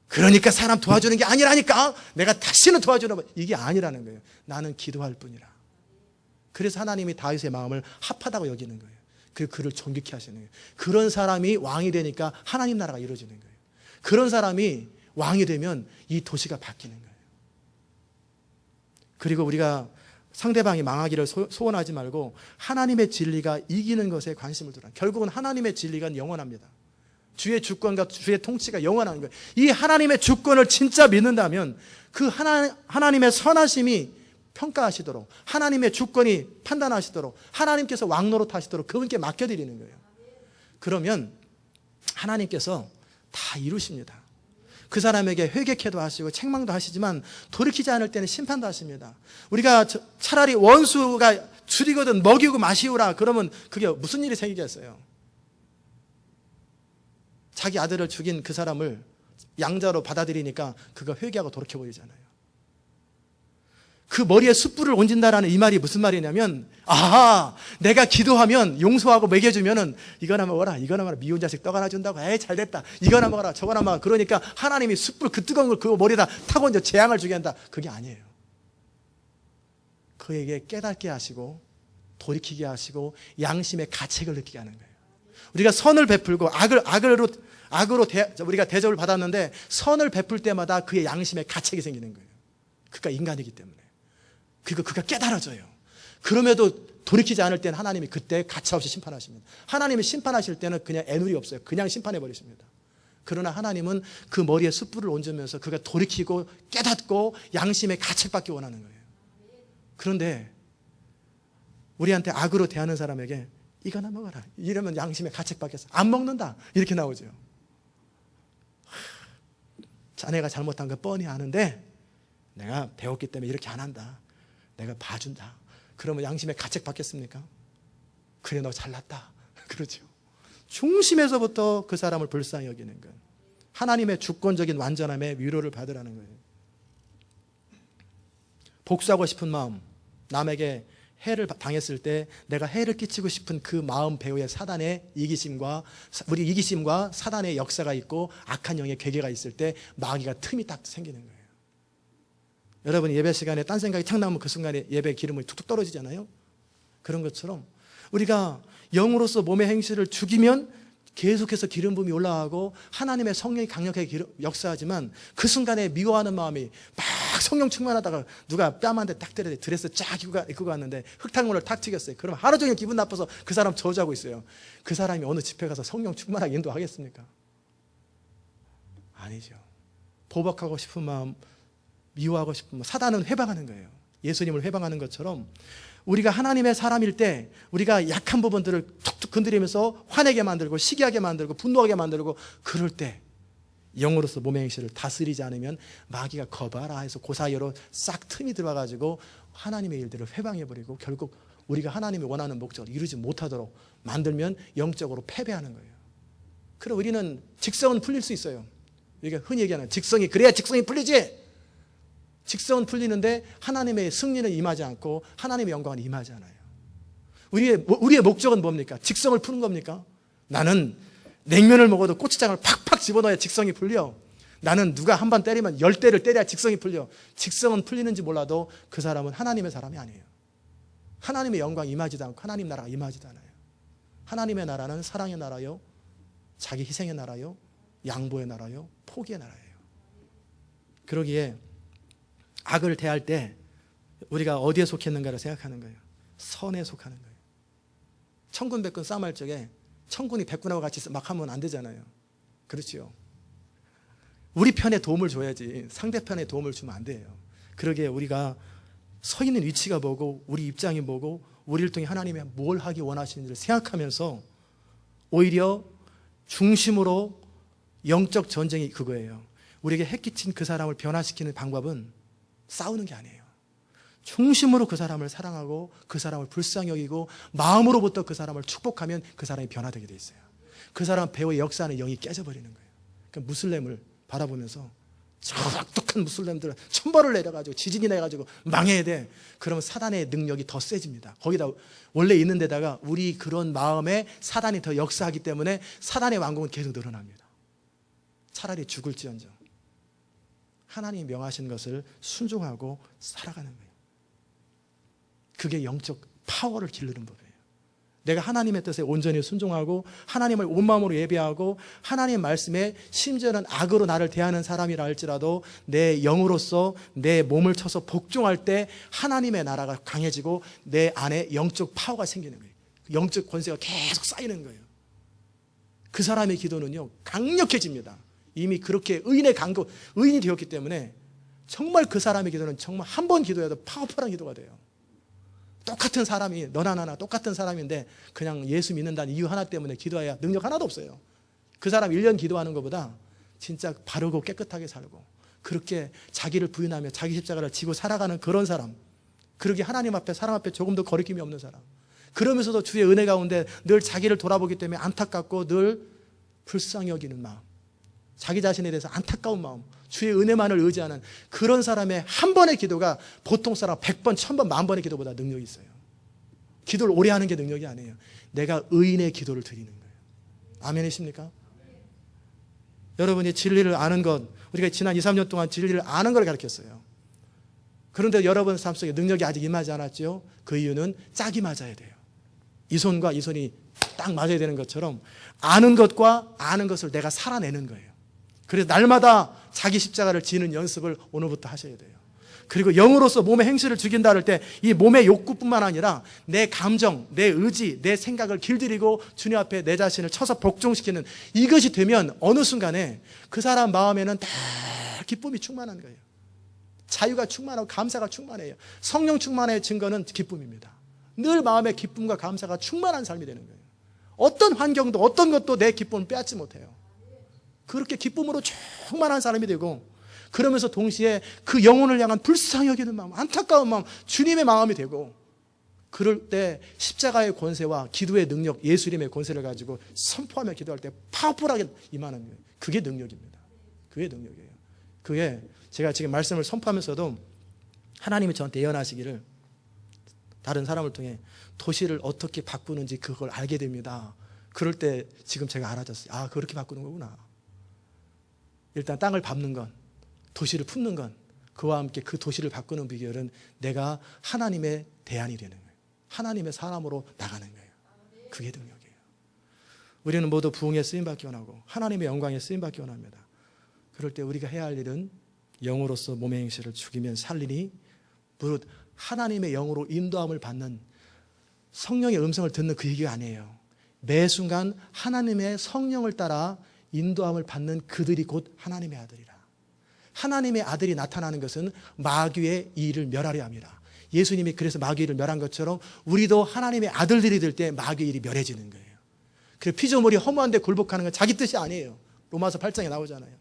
그러니까 사람 도와주는 게 아니라니까. 내가 다시는 도와주는 이게 아니라는 거예요. 나는 기도할 뿐이라. 그래서 하나님이 다윗의 마음을 합하다고 여기는 거예요. 그리고 그를 존귀케 하시는 거예요. 그런 사람이 왕이 되니까 하나님 나라가 이루어지는 거예요. 그런 사람이 왕이 되면 이 도시가 바뀌는 거예요. 그리고 우리가 상대방이 망하기를 소원하지 말고 하나님의 진리가 이기는 것에 관심을 두라. 결국은 하나님의 진리가 영원합니다. 주의 주권과 주의 통치가 영원한 거예요. 이 하나님의 주권을 진짜 믿는다면 그 하나님의 선하심이 평가하시도록, 하나님의 주권이 판단하시도록, 하나님께서 왕노릇 하시도록 그분께 맡겨드리는 거예요. 그러면 하나님께서 다 이루십니다. 그 사람에게 회개케도 하시고 책망도 하시지만 돌이키지 않을 때는 심판도 하십니다. 우리가 차라리 원수가 줄이거든 먹이고 마시우라 그러면 그게 무슨 일이 생기겠어요? 자기 아들을 죽인 그 사람을 양자로 받아들이니까 그가 회개하고 돌이켜버리잖아요. 그 머리에 숯불을 얹는다라는 이 말이 무슨 말이냐면, 아하, 내가 기도하면 용서하고 먹여주면은 이거나 먹어라, 이거나 먹어라, 미운 자식 떡 하나 준다고, 에이 잘됐다, 이거나 먹어라, 저거나 먹어라. 그러니까 하나님이 숯불 그 뜨거운 걸 그 머리에다 타고 이제 재앙을 주게 한다. 그게 아니에요. 그에게 깨닫게 하시고 돌이키게 하시고 양심의 가책을 느끼게 하는 거예요. 우리가 선을 베풀고 악으로 우리가 대접을 받았는데 선을 베풀 때마다 그의 양심에 가책이 생기는 거예요. 그가 인간이기 때문에. 그리고 그가 깨달아져요. 그럼에도 돌이키지 않을 때는 하나님이 그때 가차없이 심판하십니다. 하나님이 심판하실 때는 그냥 애누리 없어요. 그냥 심판해 버리십니다. 그러나 하나님은 그 머리에 숯불을 얹으면서 그가 돌이키고 깨닫고 양심의 가책받기 원하는 거예요. 그런데 우리한테 악으로 대하는 사람에게 이거나 먹어라, 이러면 양심의 가책받겠어. 안 먹는다, 이렇게 나오죠. 자네가 잘못한 거 뻔히 아는데 내가 배웠기 때문에 이렇게 안 한다, 내가 봐준다. 그러면 양심의 가책 받겠습니까? 그래, 너 잘났다. 그러죠. 중심에서부터 그 사람을 불쌍히 여기는 것, 하나님의 주권적인 완전함의 위로를 받으라는 거예요. 복수하고 싶은 마음, 남에게 해를 당했을 때 내가 해를 끼치고 싶은 그 마음 배후에 사단의 이기심과 사단의 역사가 있고 악한 영의 괴계가 있을 때 마귀가 틈이 딱 생기는 거예요. 여러분, 예배 시간에 딴 생각이 탁 나오면 그 순간에 예배 기름이 툭툭 떨어지잖아요. 그런 것처럼 우리가 영으로서 몸의 행실을 죽이면 계속해서 기름 부음이 올라가고 하나님의 성령이 강력하게 역사하지만 그 순간에 미워하는 마음이 막 성령 충만하다가 누가 뺨 한 대 딱 때려 드레스 쫙 입고 갔는데 흙탕물을 탁 튀겼어요. 그러면 하루 종일 기분 나빠서 그 사람 저주하고 있어요. 그 사람이 어느 집회 가서 성령 충만하게 인도하겠습니까? 아니죠. 보복하고 싶은 마음, 미워하고 싶은 마음, 사단은 회방하는 거예요. 예수님을 회방하는 것처럼 우리가 하나님의 사람일 때 우리가 약한 부분들을 툭툭 건드리면서 화내게 만들고 시기하게 만들고 분노하게 만들고 그럴 때 영으로서 몸의 행실을 다스리지 않으면 마귀가 거봐라 해서 그 사이로 싹 틈이 들어가지고 하나님의 일들을 회방해버리고 결국 우리가 하나님이 원하는 목적을 이루지 못하도록 만들면 영적으로 패배하는 거예요. 그럼 우리는 직성은 풀릴 수 있어요. 우리가 흔히 얘기하는 직성이, 그래야 직성이 풀리지. 직성은 풀리는데 하나님의 승리는 임하지 않고 하나님의 영광은 임하지 않아요. 우리의 목적은 뭡니까? 직성을 푸는 겁니까? 나는 냉면을 먹어도 고추장을 팍팍 집어넣어야 직성이 풀려. 나는 누가 한 번 때리면 10대를 때려야 직성이 풀려. 직성은 풀리는지 몰라도 그 사람은 하나님의 사람이 아니에요. 하나님의 영광이 임하지도 않고 하나님 나라가 임하지도 않아요. 하나님의 나라는 사랑의 나라요, 자기 희생의 나라요, 양보의 나라요, 포기의 나라예요. 그러기에 악을 대할 때 우리가 어디에 속했는가를 생각하는 거예요. 선에 속하는 거예요. 천군 백군 싸움할 적에 천군이 백군하고 같이 막 하면 안 되잖아요. 그렇죠. 우리 편에 도움을 줘야지 상대편에 도움을 주면 안 돼요. 그러기에 우리가 서 있는 위치가 뭐고 우리 입장이 뭐고 우리를 통해 하나님이 뭘 하기 원하시는지를 생각하면서 오히려 중심으로 영적 전쟁이 그거예요. 우리에게 해끼친 그 사람을 변화시키는 방법은 싸우는 게 아니에요. 중심으로 그 사람을 사랑하고 그 사람을 불쌍히 여기고 마음으로부터 그 사람을 축복하면 그 사람이 변화되게 돼 있어요. 그 사람 배후의 역사하는 영이 깨져버리는 거예요. 그러니까 무슬림을 바라보면서 적독한 무슬림들 천벌을 내려가지고 지진이 나가지고 망해야 돼. 그러면 사단의 능력이 더 세집니다. 거기다 원래 있는 데다가 우리 그런 마음에 사단이 더 역사하기 때문에 사단의 왕국은 계속 늘어납니다. 차라리 죽을지언정 하나님이 명하신 것을 순종하고 살아가는 거예요. 그게 영적 파워를 기르는 법이에요. 내가 하나님의 뜻에 온전히 순종하고 하나님을 온 마음으로 예배하고 하나님의 말씀에 심지어는 악으로 나를 대하는 사람이라 할지라도 내 영으로서 내 몸을 쳐서 복종할 때 하나님의 나라가 강해지고 내 안에 영적 파워가 생기는 거예요. 영적 권세가 계속 쌓이는 거예요. 그 사람의 기도는요 강력해집니다. 이미 그렇게 의인이 되었기 때문에 정말 그 사람의 기도는 정말 한 번 기도해도 파워풀한 기도가 돼요. 똑같은 사람이 너나 나나 똑같은 사람인데 그냥 예수 믿는다는 이유 하나 때문에 기도해야 능력 하나도 없어요. 그 사람 1년 기도하는 것보다 진짜 바르고 깨끗하게 살고 그렇게 자기를 부인하며 자기 십자가를 지고 살아가는 그런 사람, 그러기 하나님 앞에 사람 앞에 조금 더 거리낌이 없는 사람, 그러면서도 주의 은혜 가운데 늘 자기를 돌아보기 때문에 안타깝고 늘 불쌍히 여기는 마음, 자기 자신에 대해서 안타까운 마음, 주의 은혜만을 의지하는 그런 사람의 한 번의 기도가 보통 사람 100번, 1000번, 10,000번의 기도보다 능력이 있어요. 기도를 오래 하는 게 능력이 아니에요. 내가 의인의 기도를 드리는 거예요. 아멘이십니까? 여러분이 진리를 아는 것, 우리가 지난 2, 3년 동안 진리를 아는 걸 가르쳤어요. 그런데 여러분 삶 속에 능력이 아직 임하지 않았죠. 그 이유는 짝이 맞아야 돼요. 이 손과 이 손이 딱 맞아야 되는 것처럼 아는 것과 아는 것을 내가 살아내는 거예요. 그래서 날마다 자기 십자가를 지는 연습을 오늘부터 하셔야 돼요. 그리고 영으로서 몸의 행실을 죽인다 할 때 이 몸의 욕구뿐만 아니라 내 감정, 내 의지, 내 생각을 길들이고 주님 앞에 내 자신을 쳐서 복종시키는 이것이 되면 어느 순간에 그 사람 마음에는 다 기쁨이 충만한 거예요. 자유가 충만하고 감사가 충만해요. 성령 충만의 증거는 기쁨입니다. 늘 마음에 기쁨과 감사가 충만한 삶이 되는 거예요. 어떤 환경도 어떤 것도 내 기쁨을 빼앗지 못해요. 그렇게 기쁨으로 충만한 사람이 되고 그러면서 동시에 그 영혼을 향한 불쌍히 여기는 마음, 안타까운 마음, 주님의 마음이 되고 그럴 때 십자가의 권세와 기도의 능력, 예수 이름의 권세를 가지고 선포하며 기도할 때 파워풀하게 임하는 거예요. 그게 능력입니다. 그게 능력이에요. 그게 제가 지금 말씀을 선포하면서도 하나님이 저한테 예언하시기를 다른 사람을 통해 도시를 어떻게 바꾸는지 그걸 알게 됩니다. 그럴 때 지금 제가 알아졌어요. 아, 그렇게 바꾸는 거구나. 일단 땅을 밟는 건, 도시를 품는 건, 그와 함께 그 도시를 바꾸는 비결은 내가 하나님의 대안이 되는 거예요. 하나님의 사람으로 나가는 거예요. 그게 능력이에요. 우리는 모두 부흥에 쓰임받기 원하고 하나님의 영광에 쓰임받기 원합니다. 그럴 때 우리가 해야 할 일은 영으로서 몸의 행실을 죽이면 살리니 무릇 하나님의 영으로 인도함을 받는 성령의 음성을 듣는 그 얘기가 아니에요. 매 순간 하나님의 성령을 따라 인도함을 받는 그들이 곧 하나님의 아들이라. 하나님의 아들이 나타나는 것은 마귀의 일을 멸하려 합니다. 예수님이 그래서 마귀의 일을 멸한 것처럼 우리도 하나님의 아들들이 될 때 마귀의 일이 멸해지는 거예요. 그래서 피조물이 허무한 데 굴복하는 건 자기 뜻이 아니에요. 로마서 8장에 나오잖아요.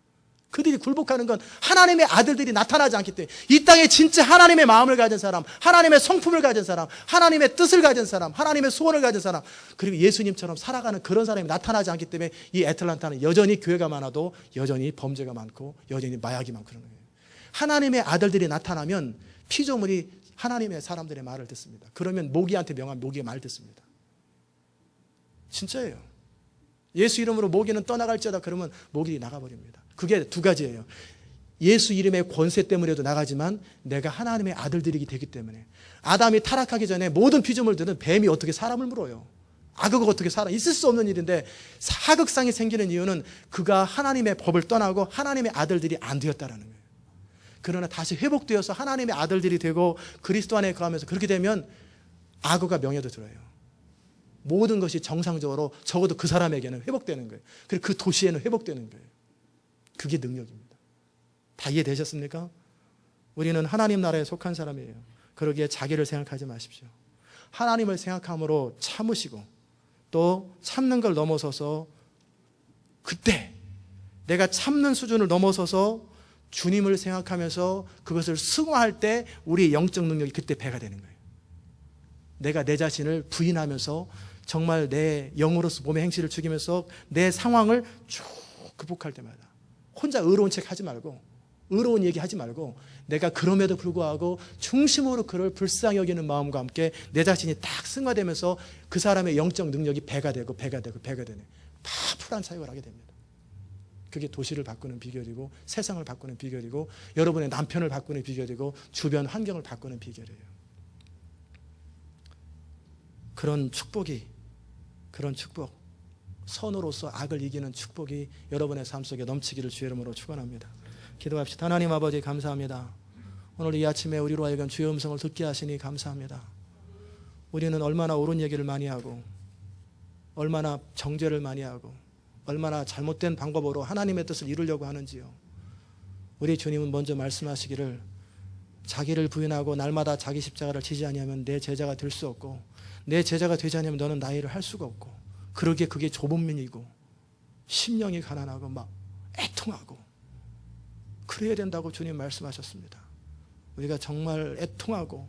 그들이 굴복하는 건 하나님의 아들들이 나타나지 않기 때문에 이 땅에 진짜 하나님의 마음을 가진 사람, 하나님의 성품을 가진 사람, 하나님의 뜻을 가진 사람, 하나님의 소원을 가진 사람, 그리고 예수님처럼 살아가는 그런 사람이 나타나지 않기 때문에 이 애틀란타는 여전히 교회가 많아도 여전히 범죄가 많고 여전히 마약이 많고 그러는 거예요. 하나님의 아들들이 나타나면 피조물이 하나님의 사람들의 말을 듣습니다. 그러면 모기한테 명한 모기의 말 듣습니다. 진짜예요. 예수 이름으로 모기는 떠나갈지어다 그러면 모기들이 나가버립니다. 그게 두 가지예요. 예수 이름의 권세 때문에도 나가지만 내가 하나님의 아들들이 되기 때문에. 아담이 타락하기 전에 모든 피조물들은 뱀이 어떻게 사람을 물어요. 악어가 어떻게 살아. 있을 수 없는 일인데 하극상이 생기는 이유는 그가 하나님의 법을 떠나고 하나님의 아들들이 안 되었다라는 거예요. 그러나 다시 회복되어서 하나님의 아들들이 되고 그리스도 안에 거하면서 그렇게 되면 악어가 명예도 들어요. 모든 것이 정상적으로 적어도 그 사람에게는 회복되는 거예요. 그리고 그 도시에는 회복되는 거예요. 그게 능력입니다. 다 이해되셨습니까? 우리는 하나님 나라에 속한 사람이에요. 그러기에 자기를 생각하지 마십시오. 하나님을 생각함으로 참으시고 또 참는 걸 넘어서서 그때 내가 참는 수준을 넘어서서 주님을 생각하면서 그것을 승화할 때 우리의 영적 능력이 그때 배가 되는 거예요. 내가 내 자신을 부인하면서 정말 내 영으로서 몸의 행실을 죽이면서 내 상황을 쭉 극복할 때마다 혼자 의로운 책 하지 말고 의로운 얘기 하지 말고 내가 그럼에도 불구하고 중심으로 그를 불쌍히 여기는 마음과 함께 내 자신이 딱 승화되면서 그 사람의 영적 능력이 배가 되고 배가 되고 배가 되네. 파풀한 사역을 하게 됩니다. 그게 도시를 바꾸는 비결이고 세상을 바꾸는 비결이고 여러분의 남편을 바꾸는 비결이고 주변 환경을 바꾸는 비결이에요. 그런 축복 선으로서 악을 이기는 축복이 여러분의 삶 속에 넘치기를 주의 이름으로 축원합니다. 기도합시다. 하나님 아버지 감사합니다. 오늘 이 아침에 우리로 하여금 주의 음성을 듣게 하시니 감사합니다. 우리는 얼마나 옳은 얘기를 많이 하고 얼마나 정죄를 많이 하고 얼마나 잘못된 방법으로 하나님의 뜻을 이루려고 하는지요. 우리 주님은 먼저 말씀하시기를 자기를 부인하고 날마다 자기 십자가를 지지 아니하면 내 제자가 될 수 없고 내 제자가 되지 않으면 너는 나의 일을 할 수가 없고 그러기에 그게 좁은 면이고 심령이 가난하고 막 애통하고 그래야 된다고 주님 말씀하셨습니다. 우리가 정말 애통하고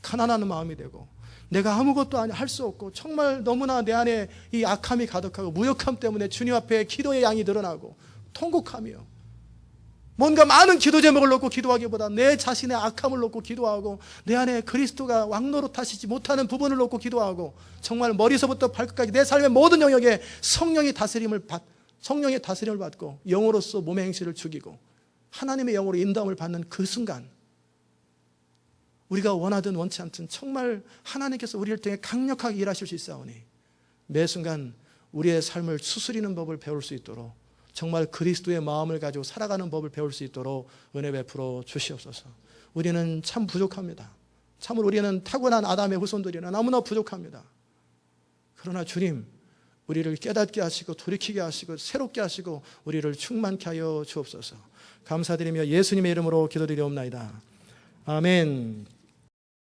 가난한 마음이 되고 내가 아무것도 할 수 없고 정말 너무나 내 안에 이 악함이 가득하고 무력함 때문에 주님 앞에 기도의 양이 늘어나고 통곡하며 뭔가 많은 기도 제목을 놓고 기도하기보다 내 자신의 악함을 놓고 기도하고 내 안에 그리스도가 왕노릇하시지 못하는 부분을 놓고 기도하고 정말 머리서부터 발끝까지 내 삶의 모든 영역에 성령의 다스림을 받고 영으로서 몸의 행실을 죽이고 하나님의 영으로 인도함을 받는 그 순간 우리가 원하든 원치 않든 정말 하나님께서 우리를 통해 강력하게 일하실 수 있사오니 매 순간 우리의 삶을 추스리는 법을 배울 수 있도록 정말 그리스도의 마음을 가지고 살아가는 법을 배울 수 있도록 은혜 베풀어 주시옵소서. 우리는 참 부족합니다. 참으로 우리는 타고난 아담의 후손들이나 너무나 부족합니다. 그러나 주님 우리를 깨닫게 하시고 돌이키게 하시고 새롭게 하시고 우리를 충만케 하여 주옵소서. 감사드리며 예수님의 이름으로 기도드리옵나이다. 아멘.